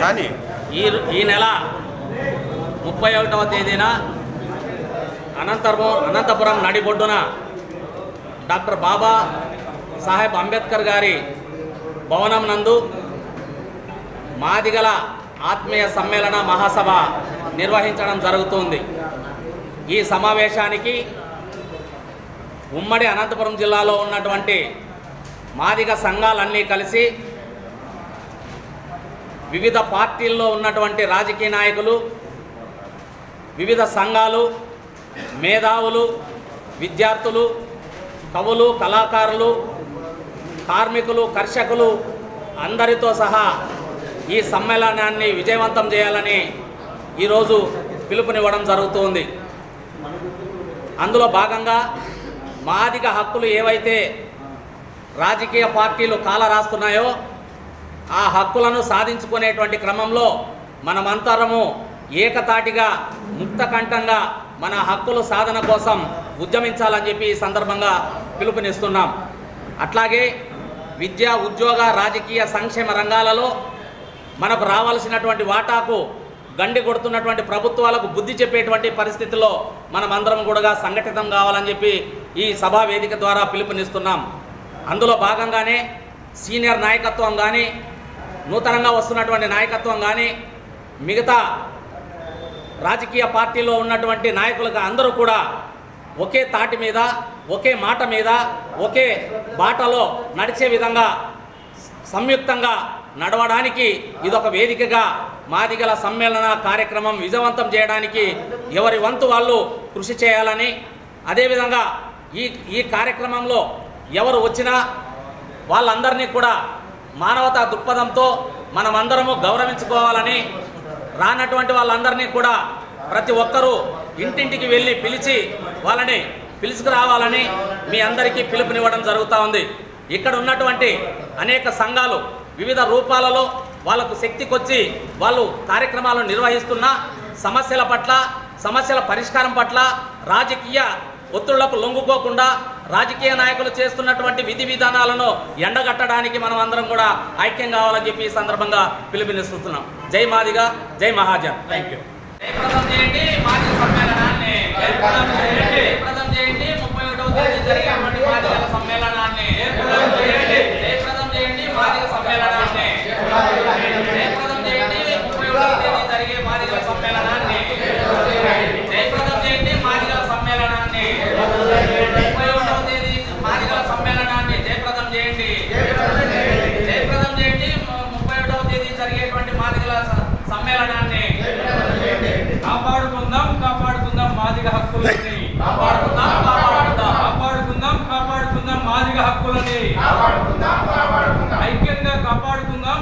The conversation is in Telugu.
కానీ ఈ నెల 31వ తేదీన అనంతపురం నడిబొడ్డున డాక్టర్ బాబా సాహెబ్ అంబేద్కర్ గారి భవనం నందు మాదిగల ఆత్మీయ సమ్మేళన మహాసభ నిర్వహించడం జరుగుతుంది. ఈ సమావేశానికి ఉమ్మడి అనంతపురం జిల్లాలో ఉన్నటువంటి మాదిగ సంఘాలన్నీ కలిసి వివిధ పార్టీల్లో ఉన్నటువంటి రాజకీయ నాయకులు, వివిధ సంఘాలు, మేధావులు, విద్యార్థులు, కవులు, కళాకారులు, కార్మికులు, కర్షకులు అందరితో సహా ఈ సమ్మేళనాన్ని విజయవంతం చేయాలని ఈరోజు పిలుపునివ్వడం జరుగుతుంది. అందులో భాగంగా మాదిగ హక్కులు ఏవైతే రాజకీయ పార్టీలు కాలరాస్తున్నాయో ఆ హక్కులను సాధించుకునేటువంటి క్రమంలో మనమంతరము ఏకతాటిగా ముక్తకంఠంగా మన హక్కుల సాధన కోసం ఉద్యమించాలని చెప్పి ఈ సందర్భంగా పిలుపునిస్తున్నాం. అట్లాగే విద్య, ఉద్యోగ, రాజకీయ, సంక్షేమ రంగాలలో మనకు రావాల్సినటువంటి వాటాకు గండి కొడుతున్నటువంటి ప్రభుత్వాలకు బుద్ధి చెప్పేటువంటి పరిస్థితుల్లో మనమందరం కూడా సంఘటితం కావాలని చెప్పి ఈ సభా వేదిక ద్వారా పిలుపునిస్తున్నాం. అందులో భాగంగానే సీనియర్ నాయకత్వం కానీ, నూతనంగా వస్తున్నటువంటి నాయకత్వం కానీ, మిగతా రాజకీయ పార్టీలో ఉన్నటువంటి నాయకులకు అందరూ కూడా ఒకే తాటి మీద, ఒకే మాట మీద, ఒకే బాటలో నడిచే విధంగా సంయుక్తంగా నడవడానికి ఇదొక వేదికగా మాదిగల సమ్మేళన కార్యక్రమం విజయవంతం చేయడానికి ఎవరి వంతు వాళ్ళు కృషి చేయాలని, అదేవిధంగా ఈ కార్యక్రమంలో ఎవరు వచ్చినా వాళ్ళందరినీ కూడా మానవతా దృక్పథంతో మనమందరము గౌరవించుకోవాలని, రానటువంటి వాళ్ళందరినీ కూడా ప్రతి ఒక్కరూ ఇంటింటికి వెళ్ళి పిలిచి వాళ్ళని పిలుచుకురావాలని మీ అందరికీ పిలుపునివ్వడం జరుగుతూ ఉంది. ఇక్కడ ఉన్నటువంటి అనేక సంఘాలు వివిధ రూపాలలో వాళ్ళకు శక్తికొచ్చి వాళ్ళు కార్యక్రమాలు నిర్వహిస్తున్న సమస్యల పట్ల, సమస్యల పరిష్కారం పట్ల, రాజకీయ ఒత్తిళ్లకు లొంగుకోకుండా రాజకీయ నాయకులు చేస్తున్నటువంటి విధి విధానాలను ఎండగట్టడానికి మనం అందరం కూడా ఐక్యం కావాలని చెప్పి ఈ సందర్భంగా పిలుపునిస్తున్నాం. జై మాదిగ, జై మహాజన్. Thank you. కాపాడుకుందాం కాపాడుకుందాం మాదిగ హక్కులని, కాపాడుకుందాం మాదిగ హక్కులని, ఐక్యంగా కాపాడుకుందాం